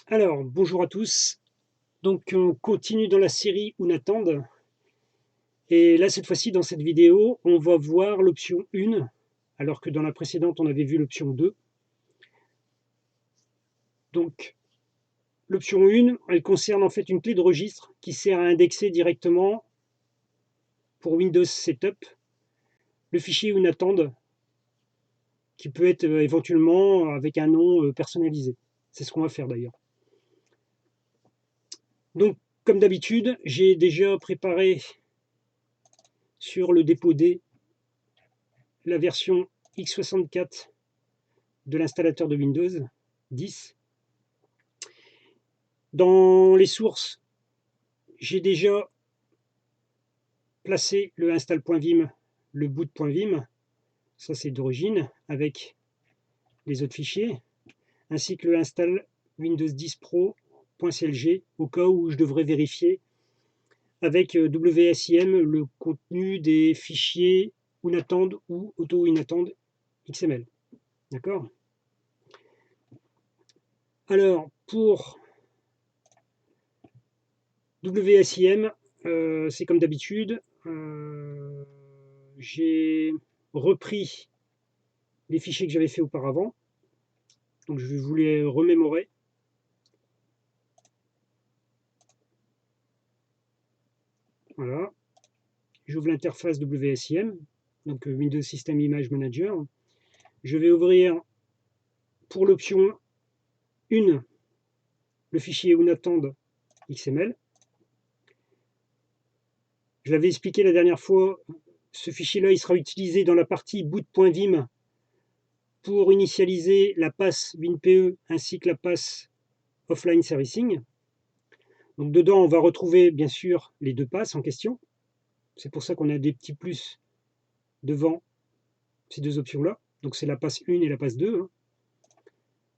Alors, bonjour à tous. Donc, on continue dans la série Unattend. Et là, cette fois-ci, dans cette vidéo, on va voir l'option 1, alors que dans la précédente, on avait vu l'option 2. Donc, l'option 1, elle concerne en fait une clé de registre qui sert à indexer directement pour Windows Setup le fichier Unattend, qui peut être éventuellement avec un nom personnalisé. C'est ce qu'on va faire d'ailleurs. Donc, comme d'habitude, j'ai déjà préparé sur le dépôt D la version x64 de l'installateur de Windows 10. Dans les sources, j'ai déjà placé le install.vim, le boot.vim, ça c'est d'origine, avec les autres fichiers, ainsi que le install Windows 10 Pro.clg, au cas où je devrais vérifier avec WSIM le contenu des fichiers Unattend ou Auto-Unattend XML. D'accord? Alors, pour WSIM, c'est comme d'habitude. J'ai repris les fichiers que j'avais fait auparavant. Donc je vais vous les remémorer. Voilà. J'ouvre l'interface WSIM, donc Windows System Image Manager. Je vais ouvrir pour l'option 1 le fichier Unattend XML. Je l'avais expliqué la dernière fois, ce fichier-là, il sera utilisé dans la partie boot.vim pour initialiser la passe WinPE ainsi que la passe Offline Servicing. Donc dedans, on va retrouver bien sûr les deux passes en question. C'est pour ça qu'on a des petits plus devant ces deux options-là. Donc c'est la passe 1 et la passe 2.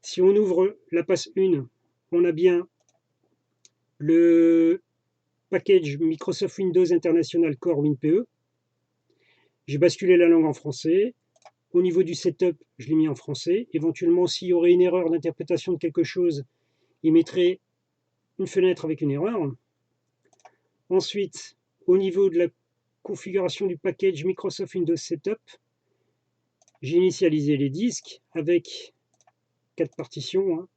Si on ouvre la passe 1, on a bien le package Microsoft Windows International Core WinPE. J'ai basculé la langue en français. Au niveau du setup, je l'ai mis en français. Éventuellement, s'il y aurait une erreur d'interprétation de quelque chose, il mettrait une fenêtre avec une erreur. Ensuite, au niveau de la configuration du package Microsoft Windows Setup, j'ai initialisé les disques avec 4 partitions.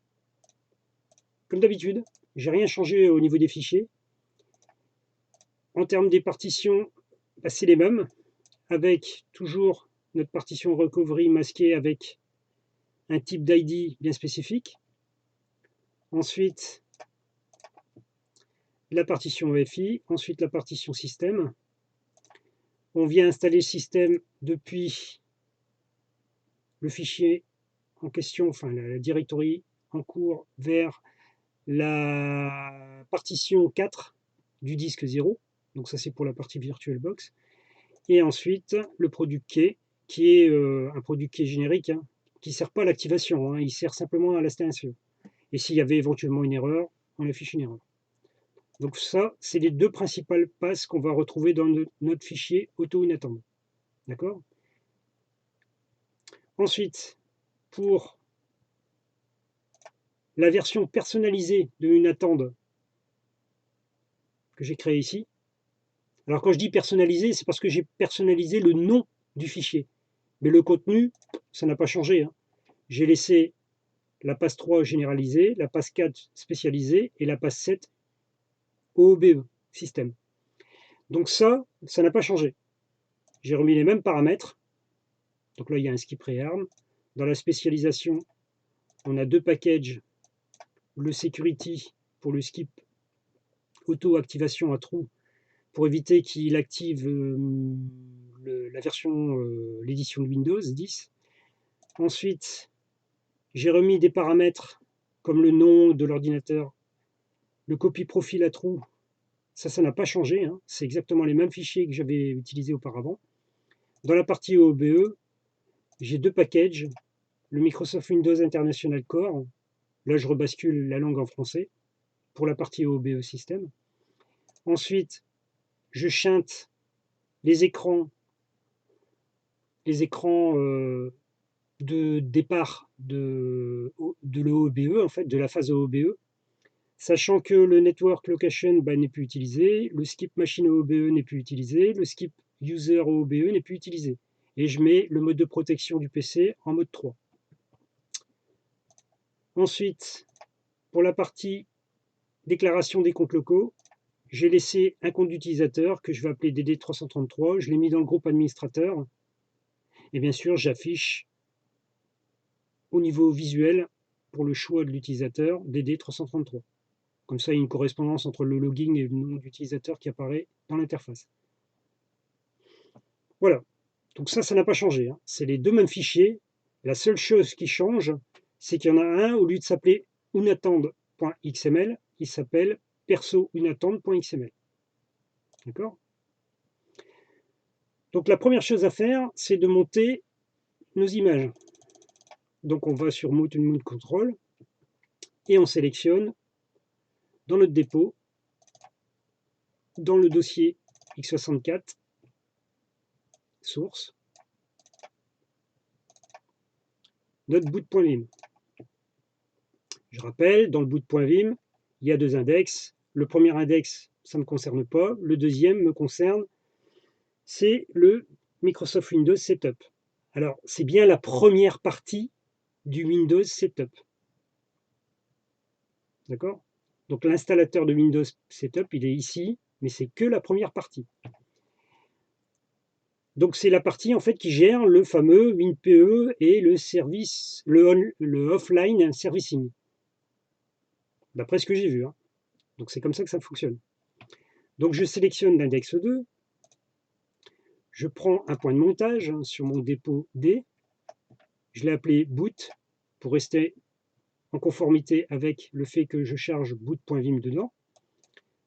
Comme d'habitude, j'ai rien changé au niveau des fichiers. En termes des partitions, c'est les mêmes, avec toujours notre partition recovery masquée avec un type d'ID bien spécifique. Ensuite, la partition EFI, ensuite la partition système. On vient installer le système depuis le fichier en question, enfin la directory en cours vers la partition 4 du disque 0. Donc ça c'est pour la partie VirtualBox. Et ensuite le product key qui est un product key générique qui ne sert pas à l'activation, il sert simplement à l'installation. Et s'il y avait éventuellement une erreur, on affiche une erreur. Donc ça, c'est les deux principales passes qu'on va retrouver dans notre fichier auto-unattend. D'accord? Ensuite, pour la version personnalisée de Unattend que j'ai créée ici, alors quand je dis personnalisé, c'est parce que j'ai personnalisé le nom du fichier. Mais le contenu, ça n'a pas changé. J'ai laissé la passe 3 généralisée, la passe 4 spécialisée et la passe 7 OOBE, système. Donc ça n'a pas changé. J'ai remis les mêmes paramètres. Donc là, il y a un skip rearm. Dans la spécialisation, on a deux packages. Le security pour le skip auto-activation à trou pour éviter qu'il active la version, l'édition de Windows 10. Ensuite, j'ai remis des paramètres comme le nom de l'ordinateur, le copy profil à trou. Ça n'a pas changé. C'est exactement les mêmes fichiers que j'avais utilisés auparavant. Dans la partie OOBE, j'ai deux packages. Le Microsoft Windows International Core. Là, je rebascule la langue en français pour la partie OOBE système. Ensuite, je chinte les écrans de départ de l'OOBE, en fait, de la phase OOBE. Sachant que le network location n'est plus utilisé, le skip machine OBE n'est plus utilisé, le skip user OBE n'est plus utilisé. Et je mets le mode de protection du PC en mode 3. Ensuite, pour la partie déclaration des comptes locaux, j'ai laissé un compte d'utilisateur que je vais appeler DD333, je l'ai mis dans le groupe administrateur. Et bien sûr, j'affiche au niveau visuel, pour le choix de l'utilisateur, DD333. Comme ça, il y a une correspondance entre le login et le nom d'utilisateur qui apparaît dans l'interface. Voilà. Donc ça n'a pas changé, hein. C'est les deux mêmes fichiers. La seule chose qui change, c'est qu'il y en a un, au lieu de s'appeler unattend.xml, il s'appelle perso-unattend.xml. D'accord? Donc la première chose à faire, c'est de monter nos images. Donc on va sur Mount Control et on sélectionne dans notre dépôt, dans le dossier x64, source, notre boot.vim. Je rappelle, dans le boot.vim, il y a deux index. Le premier index, ça ne me concerne pas. Le deuxième me concerne, c'est le Microsoft Windows Setup. Alors, c'est bien la première partie du Windows Setup. D'accord? Donc, l'installateur de Windows Setup, il est ici, mais c'est que la première partie. Donc, c'est la partie en fait qui gère le fameux WinPE et le service, le offline servicing. D'après ce que j'ai vu, hein. Donc c'est comme ça que ça fonctionne. Donc je sélectionne l'index 2, je prends un point de montage sur mon dépôt D, je l'ai appelé boot pour rester en conformité avec le fait que je charge boot.vim dedans.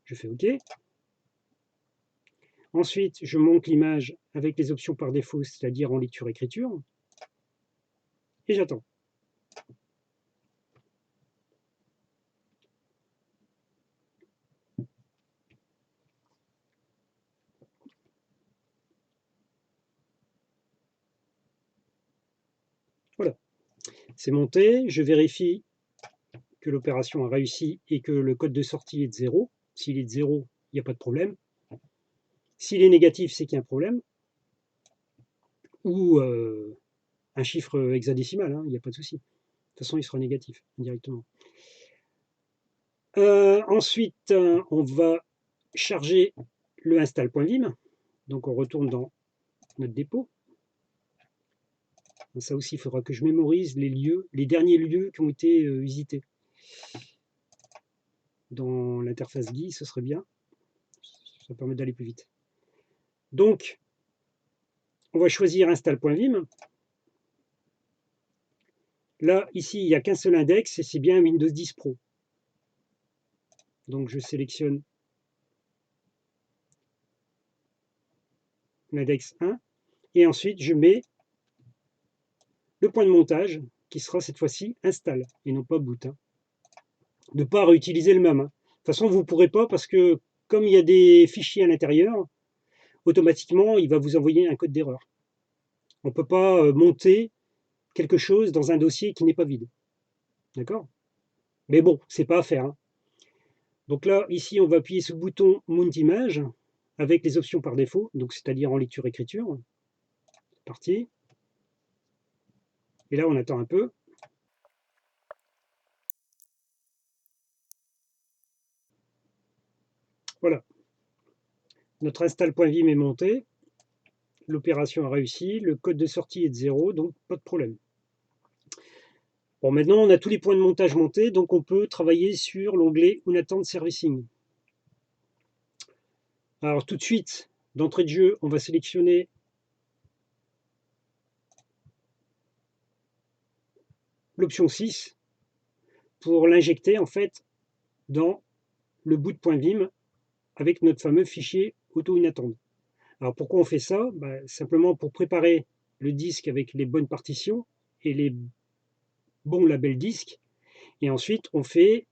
Je fais OK. Ensuite, je monte l'image avec les options par défaut, c'est-à-dire en lecture-écriture, et j'attends. Voilà, c'est monté, je vérifie que l'opération a réussi et que le code de sortie est de 0. S'il est de 0, il n'y a pas de problème. S'il est négatif, c'est qu'il y a un problème. Ou un chiffre hexadécimal, hein, il n'y a pas de souci. De toute façon, il sera négatif directement. Ensuite, on va charger le install.vim. Donc, on retourne dans notre dépôt. Ça aussi, il faudra que je mémorise les lieux, les derniers lieux qui ont été visités. Dans l'interface GUI, ce serait bien. Ça permet d'aller plus vite. Donc, on va choisir install.vim. Là, ici, il n'y a qu'un seul index et c'est bien Windows 10 Pro. Donc, je sélectionne l'index 1 et ensuite, je mets le point de montage qui sera cette fois-ci install et non pas boot. Hein. Ne pas réutiliser le même. Hein. De toute façon, vous ne pourrez pas parce que comme il y a des fichiers à l'intérieur, automatiquement, il va vous envoyer un code d'erreur. On ne peut pas monter quelque chose dans un dossier qui n'est pas vide. D'accord? Mais bon, c'est pas à faire. Hein. Donc là, ici, on va appuyer sur le bouton Mount Image avec les options par défaut, donc c'est-à-dire en lecture-écriture. Parti. Et là, on attend un peu. Voilà. Notre install.vim est monté. L'opération a réussi. Le code de sortie est de 0, donc pas de problème. Bon, maintenant, on a tous les points de montage montés, donc on peut travailler sur l'onglet Unattend Servicing. Alors, tout de suite, d'entrée de jeu, on va sélectionner l'option 6 pour l'injecter, en fait, dans le boot.vim avec notre fameux fichier auto-unattend. Alors, pourquoi on fait ça? Simplement pour préparer le disque avec les bonnes partitions et les bons labels disques. Et ensuite, on fait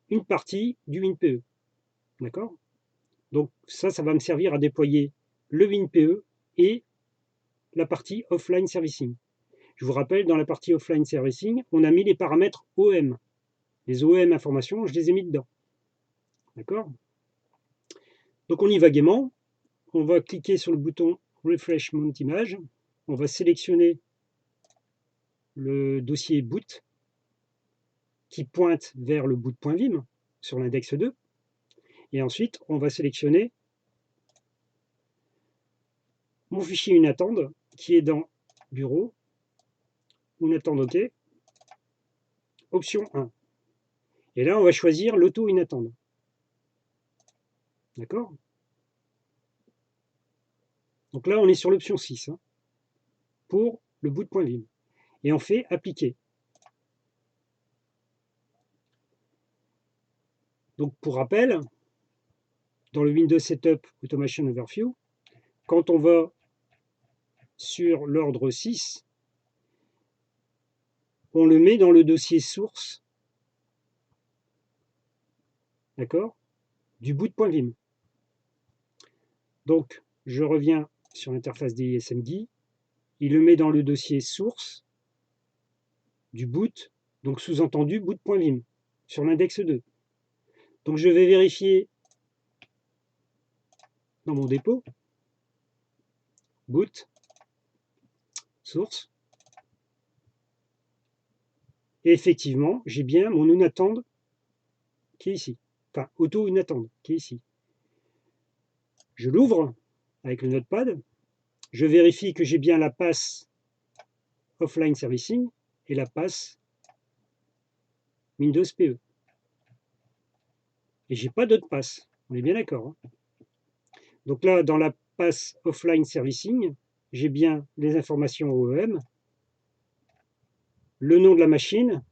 une partie du WinPE. D'accord? Donc ça va me servir à déployer le WinPE et la partie offline servicing. Je vous rappelle, dans la partie offline servicing, on a mis les paramètres OM. Les OEM informations, je les ai mis dedans. D'accord? Donc on y va gaiement. On va cliquer sur le bouton Refresh Mount Image. On va sélectionner le dossier boot qui pointe vers le boot.vim sur l'index 2. Et ensuite, on va sélectionner mon fichier unattend qui est dans Bureau, unattend OK, option 1. Et là, on va choisir l'auto unattend. D'accord? Donc là, on est sur l'option 6 hein, pour le boot.vim. Et on fait appliquer. Donc pour rappel, dans le Windows Setup Automation Overview, quand on va sur l'ordre 6, on le met dans le dossier source, d'accord, du boot.vim. Donc je reviens sur l'interface DISMD, il le met dans le dossier source du boot, donc sous-entendu boot.vim, sur l'index 2. Donc je vais vérifier dans mon dépôt, boot, source, et effectivement, j'ai bien mon unattend qui est ici, enfin auto unattend qui est ici. Je l'ouvre avec le notepad, je vérifie que j'ai bien la passe offline servicing et la passe Windows PE. Et j'ai pas d'autre passe, on est bien d'accord. Hein. Donc là, dans la passe offline servicing, j'ai bien les informations OEM, le nom de la machine,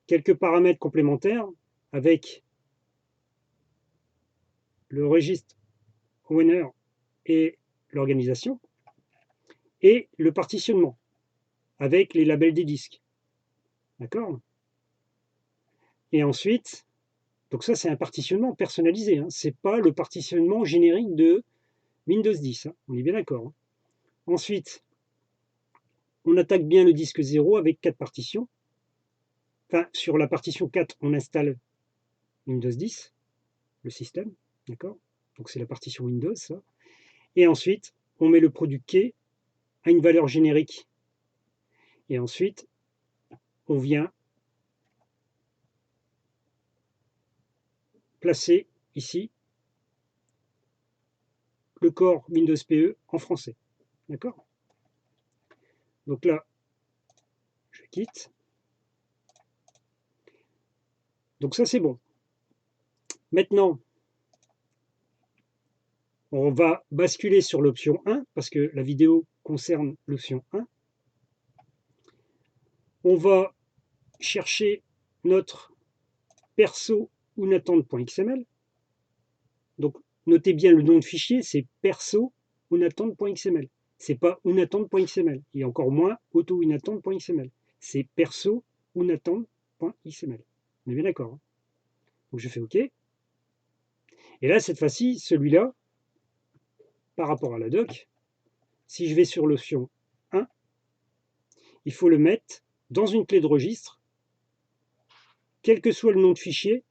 quelques paramètres complémentaires avec le registre owner et l'organisation, et le partitionnement avec les labels des disques. D'accord? Et ensuite, donc ça c'est un partitionnement personnalisé, hein, c'est pas le partitionnement générique de Windows 10, hein, on est bien d'accord. Hein. Ensuite, on attaque bien le disque 0 avec 4 partitions. Enfin, sur la partition 4, on installe Windows 10, le système, d'accord? Donc c'est la partition Windows, ça. Et ensuite, on met le produit key à une valeur générique. Et ensuite, on vient placer ici le corps Windows PE en français. D'accord? Donc là, je quitte. Donc ça, c'est bon. Maintenant, on va basculer sur l'option 1, parce que la vidéo concerne l'option 1. On va chercher notre perso unattend.xml. Donc, notez bien le nom de fichier, c'est perso unattend.xml. C'est pas unattend.xml, et encore moins auto unattend.xml. C'est perso unattend.xml. On est bien d'accord. Hein. Donc, je fais OK. Et là, cette fois-ci, celui-là, par rapport à la doc, si je vais sur l'option 1, il faut le mettre dans une clé de registre, quel que soit le nom de fichier,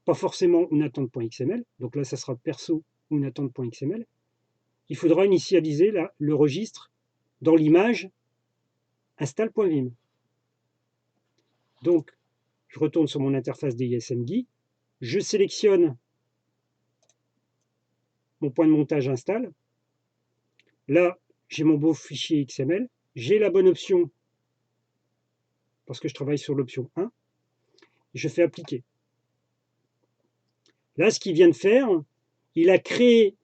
pas forcément unattend.xml, donc là ça sera perso unattend.xml, il faudra initialiser le registre dans l'image install.vim. Donc je retourne sur mon interface DISMD, je sélectionne mon point de montage install, là j'ai mon beau fichier XML, j'ai la bonne option parce que je travaille sur l'option 1, je fais appliquer. Là, ce qu'il vient de faire, il a créé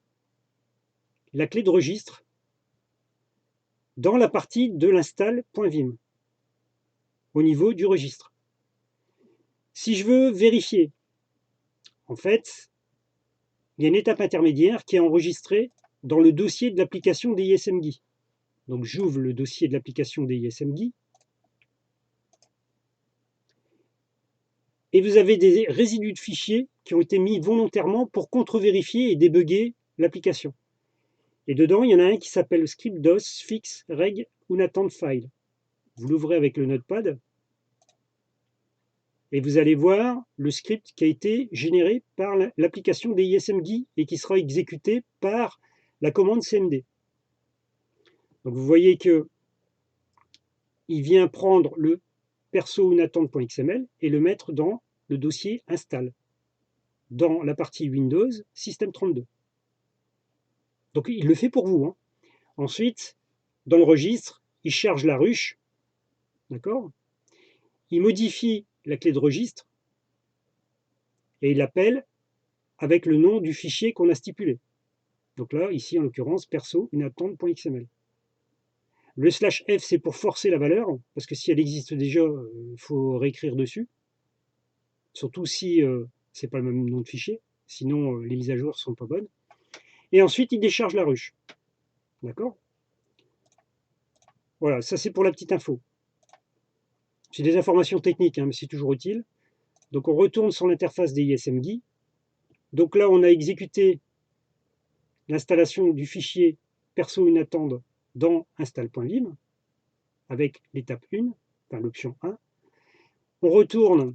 la clé de registre dans la partie de l'install.vim, au niveau du registre. Si je veux vérifier, en fait, il y a une étape intermédiaire qui est enregistrée dans le dossier de l'application DISMD. Donc j'ouvre le dossier de l'application DISMD, et vous avez des résidus de fichiers qui ont été mis volontairement pour contre-vérifier et débugger l'application. Et dedans, il y en a un qui s'appelle script DOS fix reg unattend file. Vous l'ouvrez avec le notepad Et vous allez voir le script qui a été généré par l'application DISMGui et qui sera exécuté par la commande CMD. Donc vous voyez que il vient prendre le perso unattend.xml et le mettre dans le dossier install, dans la partie Windows System 32. Donc il le fait pour vous, hein. Ensuite, dans le registre, il charge la ruche, d'accord? Il modifie la clé de registre et il l'appelle avec le nom du fichier qu'on a stipulé. Donc là, ici en l'occurrence, perso unattend.xml. Le /f, c'est pour forcer la valeur, parce que si elle existe déjà, il faut réécrire dessus. Surtout si c'est pas le même nom de fichier, sinon les mises à jour ne sont pas bonnes. Et ensuite, il décharge la ruche. D'accord? Voilà, ça c'est pour la petite info. C'est des informations techniques, hein, mais c'est toujours utile. Donc on retourne sur l'interface des ISMGui. Donc là, on a exécuté l'installation du fichier perso unattend dans install.vim avec l'étape 1, enfin l'option 1. On retourne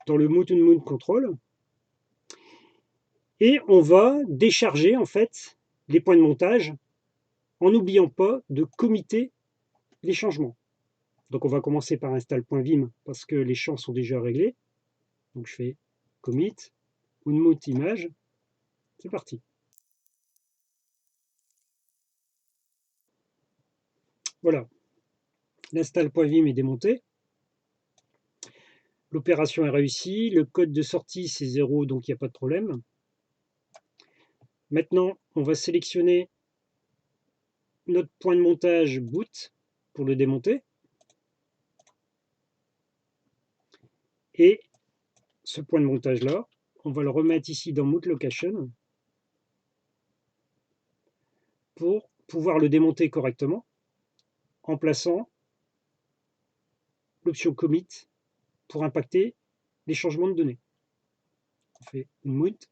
dans le Moon Control et on va décharger en fait les points de montage en n'oubliant pas de committer les changements. Donc on va commencer par install.vim parce que les champs sont déjà réglés. Donc je fais commit, unmount image, c'est parti. Voilà, l'install.vim est démonté. L'opération est réussie, le code de sortie c'est 0, donc il n'y a pas de problème. Maintenant, on va sélectionner notre point de montage boot pour le démonter. Et ce point de montage là, on va le remettre ici dans Moot Location pour pouvoir le démonter correctement en plaçant l'option commit pour impacter les changements de données. On fait une mount.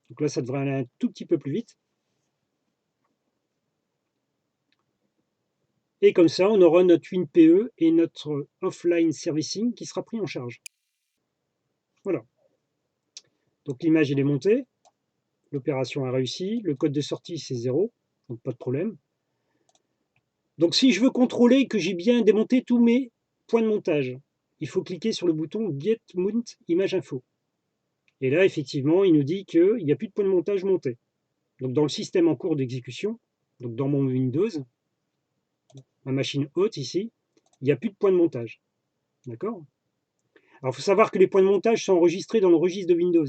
Donc là, ça devrait aller un tout petit peu plus vite. Et comme ça, on aura notre WinPE et notre offline servicing qui sera pris en charge. Voilà. Donc l'image est démontée. L'opération a réussi. Le code de sortie, c'est 0. Donc pas de problème. Donc si je veux contrôler que j'ai bien démonté tous mes points de montage, il faut cliquer sur le bouton Get Mount Image Info. Et là, effectivement, il nous dit qu'il n'y a plus de point de montage monté. Donc dans le système en cours d'exécution, donc dans mon Windows, ma machine haute ici, il n'y a plus de point de montage. D'accord? Alors il faut savoir que les points de montage sont enregistrés dans le registre de Windows.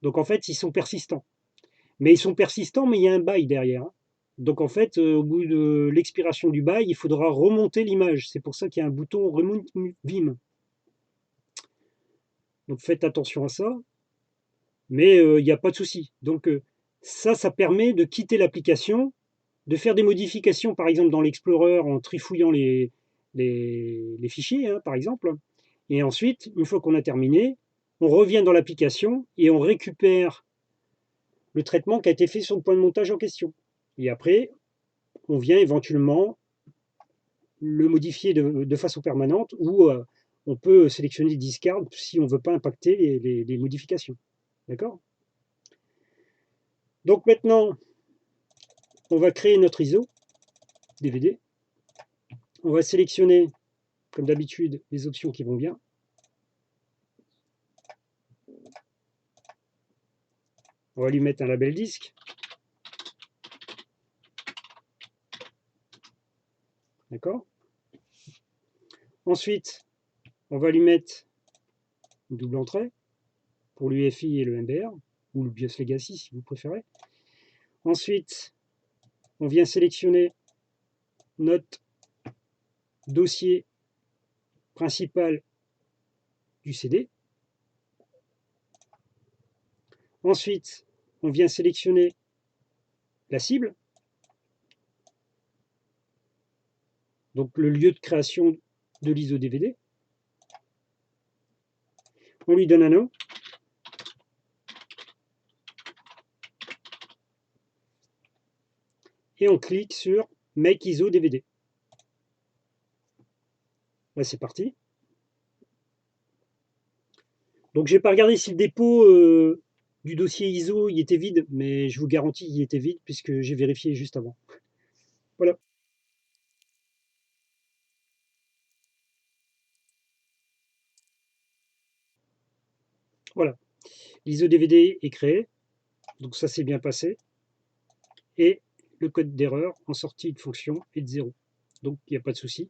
Donc en fait, ils sont persistants. Mais ils sont persistants, mais il y a un bail derrière. Donc en fait, au bout de l'expiration du bail, il faudra remonter l'image. C'est pour ça qu'il y a un bouton Remount Vim. Donc faites attention à ça. Mais il n'y a pas de souci. Donc ça permet de quitter l'application, de faire des modifications, par exemple dans l'Explorer, en trifouillant les fichiers, hein, par exemple. Et ensuite, une fois qu'on a terminé, on revient dans l'application et on récupère le traitement qui a été fait sur le point de montage en question. Et après, on vient éventuellement le modifier de façon permanente ou on peut sélectionner discard si on ne veut pas impacter les modifications. D'accord? Donc maintenant, on va créer notre ISO DVD. On va sélectionner, comme d'habitude, les options qui vont bien. On va lui mettre un label disque. D'accord? Ensuite, on va lui mettre une double entrée pour l'UEFI et le MBR, ou le BIOS Legacy si vous préférez. Ensuite, on vient sélectionner notre dossier principal du CD. Ensuite, on vient sélectionner la cible, donc le lieu de création de l'ISO DVD. On lui donne un nom. Et on clique sur Make ISO DVD. Là, c'est parti. Donc j'ai pas regardé si le dépôt du dossier ISO il était vide, mais je vous garantis qu'il était vide puisque j'ai vérifié juste avant. Voilà. Voilà. L'ISO DVD est créé, donc ça s'est bien passé. Et le code d'erreur en sortie de fonction est de 0. Donc il n'y a pas de souci.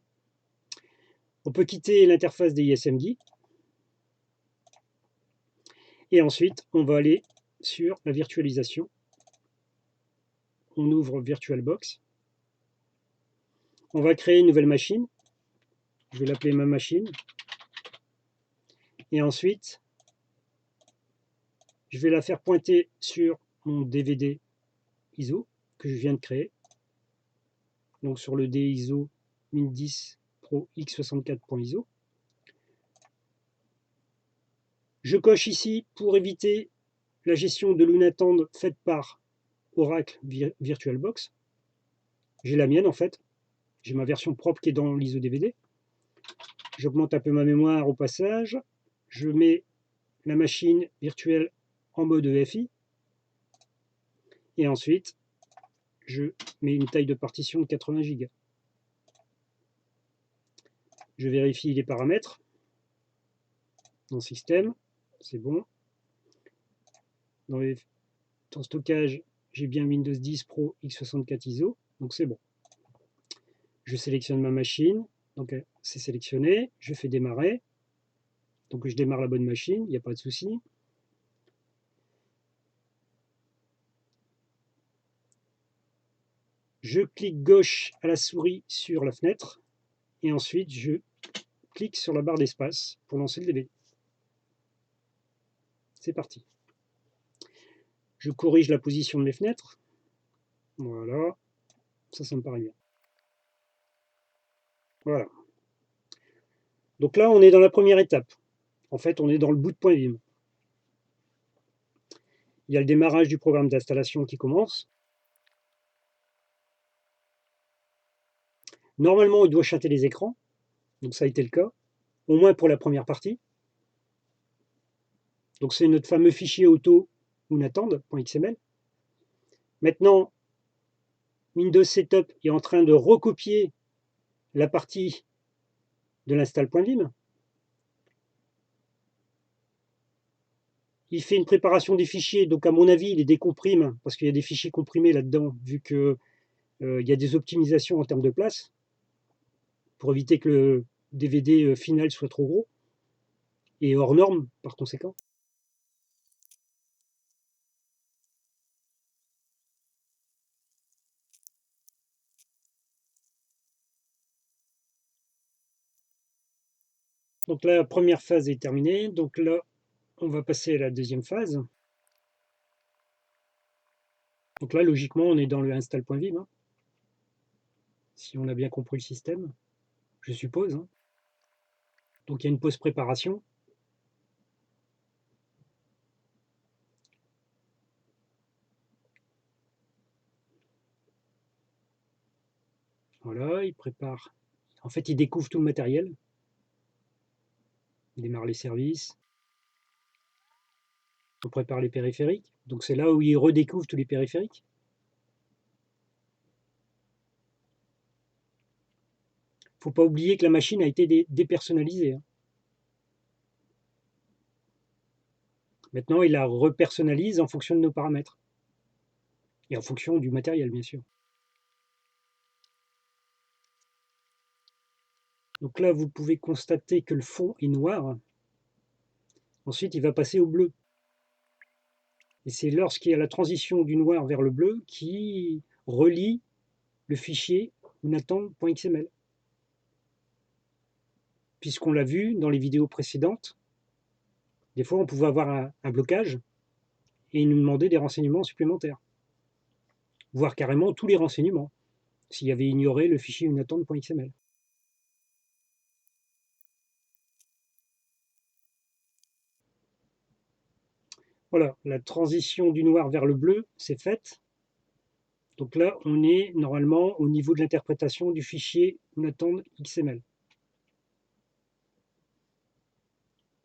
On peut quitter l'interface des ISMD. Et ensuite, on va aller sur la virtualisation. On ouvre VirtualBox. On va créer une nouvelle machine. Je vais l'appeler ma machine. Et ensuite, je vais la faire pointer sur mon DVD ISO que je viens de créer. Donc sur le DISO Min10 Pro X64.ISO. Je coche ici pour éviter la gestion de l'unattend faite par Oracle VirtualBox. J'ai la mienne en fait. J'ai ma version propre qui est dans l'ISO DVD. J'augmente un peu ma mémoire au passage. Je mets la machine virtuelle en mode EFI. Et ensuite, je mets une taille de partition de 80 Go. Je vérifie les paramètres dans Système. C'est bon. Dans stockage, j'ai bien Windows 10 Pro X64 ISO. Donc c'est bon. Je sélectionne ma machine. Donc c'est sélectionné. Je fais démarrer. Donc je démarre la bonne machine. Il n'y a pas de souci. Je clique gauche à la souris sur la fenêtre. Et ensuite, je clique sur la barre d'espace pour lancer le DVD. C'est parti. Je corrige la position de mes fenêtres. Voilà. Ça me paraît bien. Voilà. Donc là, on est dans la première étape. En fait, on est dans le bout de point Vim. Il y a le démarrage du programme d'installation qui commence. Normalement, il doit chatter les écrans. Donc ça a été le cas. Au moins pour la première partie. Donc c'est notre fameux fichier auto unattend.xml. Maintenant, Windows Setup est en train de recopier la partie de l'install.vim. Il fait une préparation des fichiers, donc à mon avis, il les décomprime, parce qu'il y a des fichiers comprimés là-dedans, vu qu'il y a des optimisations en termes de place, pour éviter que le DVD final soit trop gros, et hors norme, par conséquent. Donc la première phase est terminée, donc là, on va passer à la deuxième phase. Donc là, logiquement, on est dans le install.vim, hein, si on a bien compris le système, je suppose. Hein. Donc il y a une pause préparation. Voilà, il prépare. En fait, il découvre tout le matériel. Il démarre les services. On prépare les périphériques. Donc c'est là où il redécouvre tous les périphériques. Il ne faut pas oublier que la machine a été dépersonnalisée. Hein. Maintenant, il la repersonnalise en fonction de nos paramètres. Et en fonction du matériel, bien sûr. Donc là, vous pouvez constater que le fond est noir. Ensuite, il va passer au bleu. Et c'est lorsqu'il y a la transition du noir vers le bleu qui relie le fichier unattend.xml. Puisqu'on l'a vu dans les vidéos précédentes, des fois on pouvait avoir un blocage et il nous demandait des renseignements supplémentaires, voire carrément tous les renseignements, s'il y avait ignoré le fichier unattend.xml. Voilà, la transition du noir vers le bleu, c'est faite. Donc là, on est normalement au niveau de l'interprétation du fichier unattend.xml.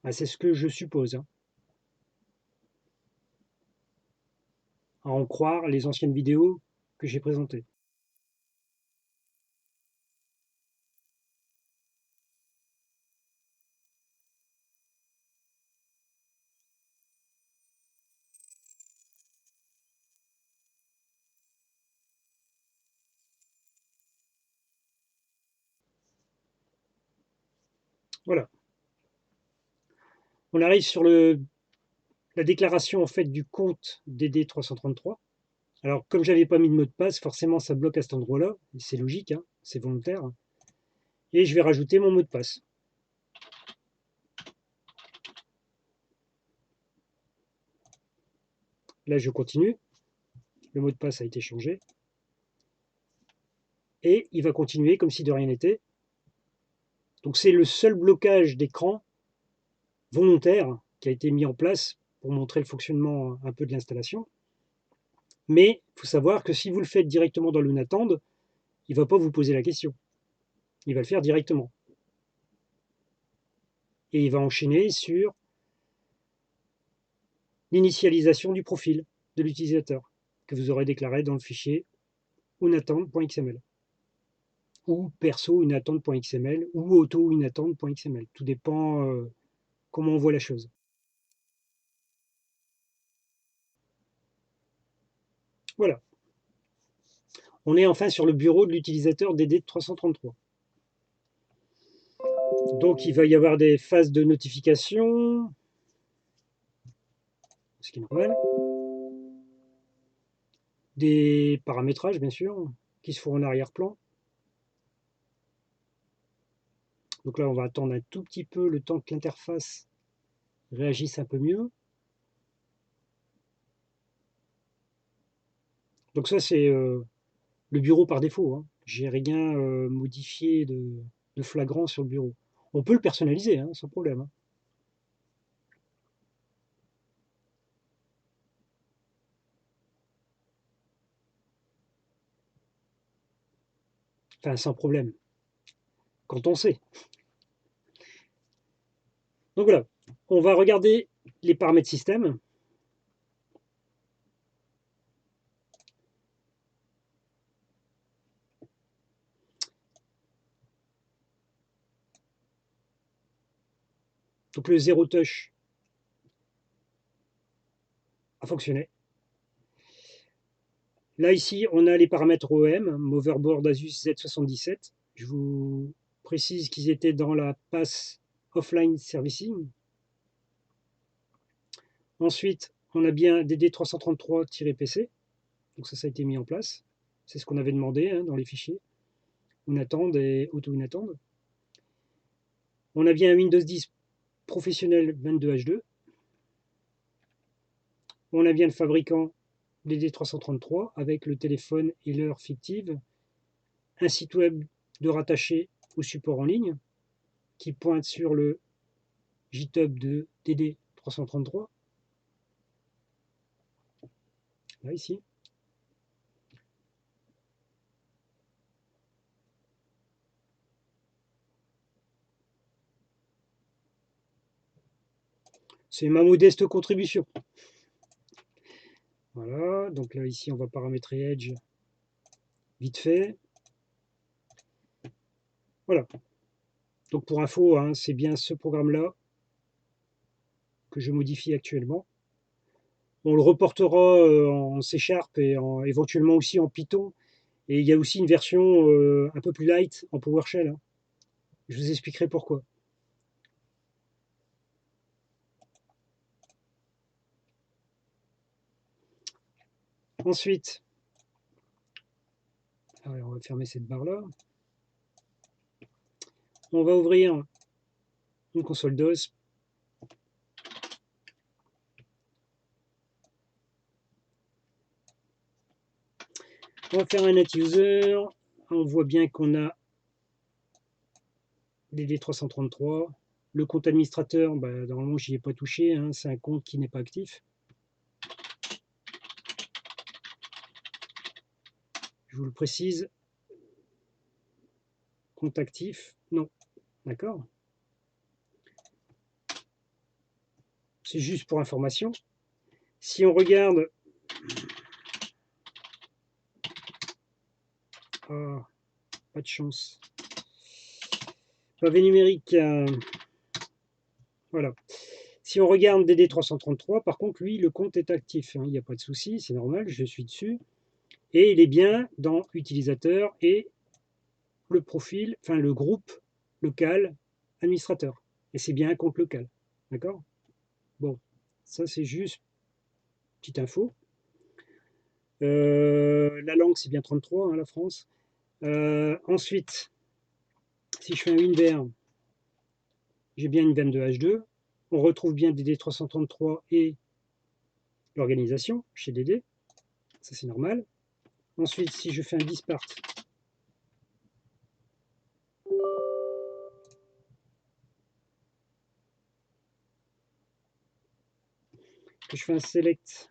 Ah, c'est ce que je suppose, hein, à en croire les anciennes vidéos que j'ai présentées. Voilà. On arrive sur la déclaration en fait du compte DD333. Alors, comme j'avais pas mis de mot de passe, forcément ça bloque à cet endroit-là. C'est logique, hein, c'est volontaire. Et je vais rajouter mon mot de passe. Là, je continue. Le mot de passe a été changé. Et il va continuer comme si de rien n'était. Donc, c'est le seul blocage d'écran volontaire qui a été mis en place pour montrer le fonctionnement un peu de l'installation. Mais il faut savoir que si vous le faites directement dans l'Unattend, il ne va pas vous poser la question. Il va le faire directement. Et il va enchaîner sur l'initialisation du profil de l'utilisateur que vous aurez déclaré dans le fichier unattend.xml ou perso-unattend.xml ou auto-unattend.xml. Tout dépend comment on voit la chose. Voilà. On est enfin sur le bureau de l'utilisateur DD333. Donc il va y avoir des phases de notification, ce qui est normal, des paramétrages bien sûr, qui se font en arrière-plan. Donc là on va attendre un tout petit peu le temps que l'interface réagisse un peu mieux. Donc ça c'est le bureau par défaut, hein. J'ai rien modifié de flagrant sur le bureau. On peut le personnaliser, hein, sans problème, hein. Enfin, sans problème, quand on sait. Donc voilà, on va regarder les paramètres système. Donc le zéro touch a fonctionné. Là, ici, on a les paramètres OEM, Motherboard Asus Z77. Je vous précise qu'ils étaient dans la passe Offline Servicing. Ensuite, on a bien DD333-PC. Donc ça a été mis en place. C'est ce qu'on avait demandé hein, dans les fichiers. Unattend et Auto-Unattend. On a bien un Windows 10 professionnel 22H2. On a bien le fabricant DD333 avec le téléphone et l'heure fictive. Un site web de rattaché au support en ligne qui pointe sur le GitHub de DD333. Là, ici. C'est ma modeste contribution. Voilà, donc là, ici, on va paramétrer Edge vite fait. Voilà. Donc pour info, hein, c'est bien ce programme-là que je modifie actuellement. On le reportera en C# et éventuellement aussi en Python. Et il y a aussi une version un peu plus light en PowerShell, hein. Je vous expliquerai pourquoi. Ensuite, on va fermer cette barre-là. On va ouvrir une console DOS. On va faire un net user. On voit bien qu'on a DD333. Le compte administrateur, bah, normalement, j'y ai pas touché, hein, c'est un compte qui n'est pas actif. Je vous le précise. Compte actif, non. D'accord. c'est juste pour information. Si on regarde, ah, pas de chance, pavé numérique, voilà. Si on regarde DD333, par contre, lui, le compte est actif, hein, il n'y a pas de souci, c'est normal, je suis dessus. Et il est bien dans utilisateur et le profil, enfin le groupe local administrateur. Et c'est bien un compte local. D'accord? Bon, ça c'est juste petite info. La langue, c'est bien 33, hein, la France. Ensuite, si je fais un WinVer, j'ai bien une VM2H2. On retrouve bien DD333 et l'organisation chez DD. Ça, c'est normal. Ensuite, si je fais un dispart, que je fais un select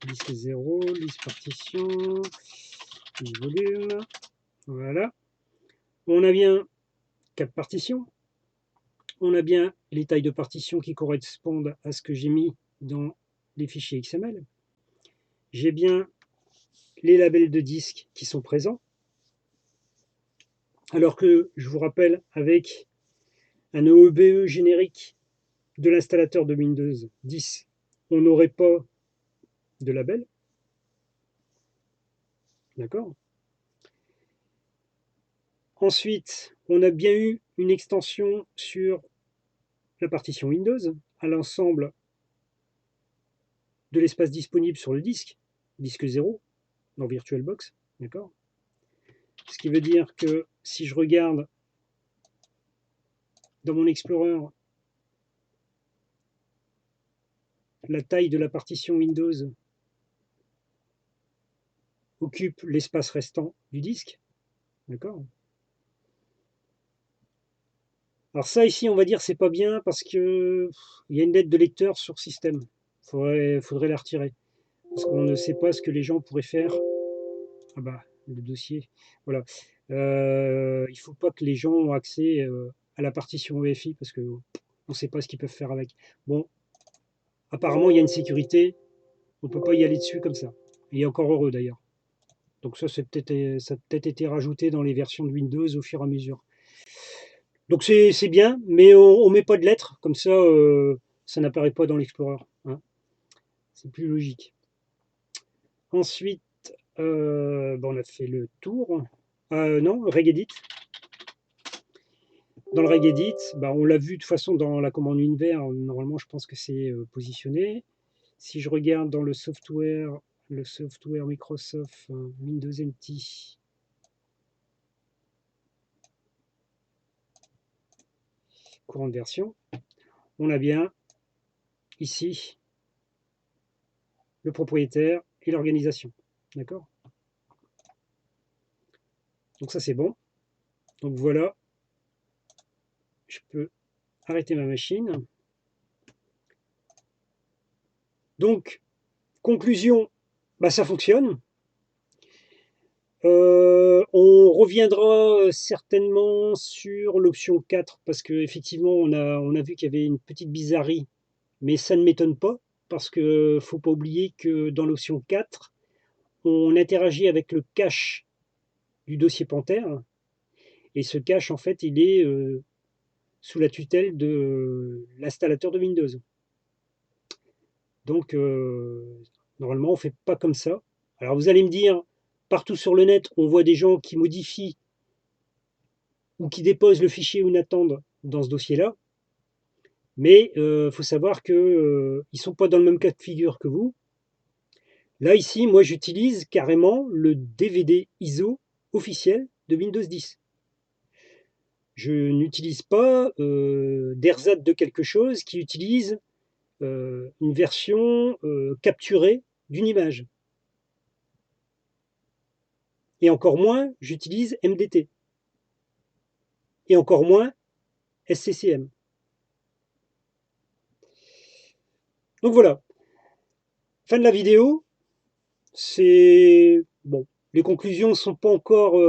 disque 0, liste partition, liste volume, voilà. On a bien 4 partitions. On a bien les tailles de partition qui correspondent à ce que j'ai mis dans les fichiers XML. J'ai bien les labels de disques qui sont présents. Alors que, je vous rappelle, avec un OEBE générique de l'installateur de Windows 10, on n'aurait pas de label. D'accord? Ensuite, on a bien eu une extension sur la partition Windows à l'ensemble de l'espace disponible sur le disque 0, dans VirtualBox. D'accord? Ce qui veut dire que si je regarde dans mon Explorer la taille de la partition Windows occupe l'espace restant du disque. D'accord? Alors ça ici, on va dire c'est pas bien parce que il y a une lettre de lecteur sur système. Faudrait la retirer. Parce qu'on ne sait pas ce que les gens pourraient faire. Ah bah, le dossier. Voilà. Il ne faut pas que les gens aient accès à la partition EFI parce qu'on ne sait pas ce qu'ils peuvent faire avec. Bon, apparemment, il y a une sécurité. On ne peut pas y aller dessus comme ça. Et encore heureux d'ailleurs. Donc ça, ça a peut-être été rajouté dans les versions de Windows au fur et à mesure. Donc c'est bien, mais on ne met pas de lettres, comme ça n'apparaît pas dans l'Explorer. Hein. C'est plus logique. Ensuite, on a fait le tour. Non, Regedit. Dans le Regedit, on l'a vu de toute façon dans la commande WinVer, normalement je pense que c'est positionné. Si je regarde dans le software Microsoft Windows NT, courant de version, on a bien ici le propriétaire et l'organisation. D'accord? Donc ça c'est bon. Donc voilà, je peux arrêter ma machine. Donc, conclusion, ça fonctionne. On reviendra certainement sur l'option 4 parce qu'effectivement on a vu qu'il y avait une petite bizarrerie, mais ça ne m'étonne pas parce qu'il ne faut pas oublier que dans l'option 4, on interagit avec le cache du dossier Panther et ce cache en fait il est sous la tutelle de l'installateur de Windows. Donc normalement on ne fait pas comme ça. Alors vous allez me dire, partout sur le net on voit des gens qui modifient ou qui déposent le fichier Unattend dans ce dossier-là. Mais il faut savoir qu'ils ne sont pas dans le même cas de figure que vous. Là, ici, moi, j'utilise carrément le DVD ISO officiel de Windows 10. Je n'utilise pas d'ersatz de quelque chose qui utilise une version capturée d'une image. Et encore moins, j'utilise MDT. Et encore moins, SCCM. Donc voilà. Fin de la vidéo. C'est bon. Les conclusions ne sont pas encore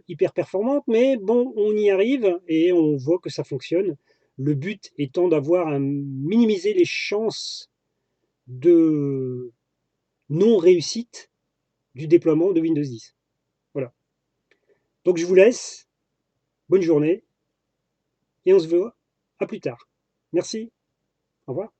hyper performantes, mais bon, on y arrive et on voit que ça fonctionne. Le but étant d'avoir à minimiser les chances de non-réussite du déploiement de Windows 10. Voilà. Donc je vous laisse. Bonne journée et on se voit à plus tard. Merci. Au revoir.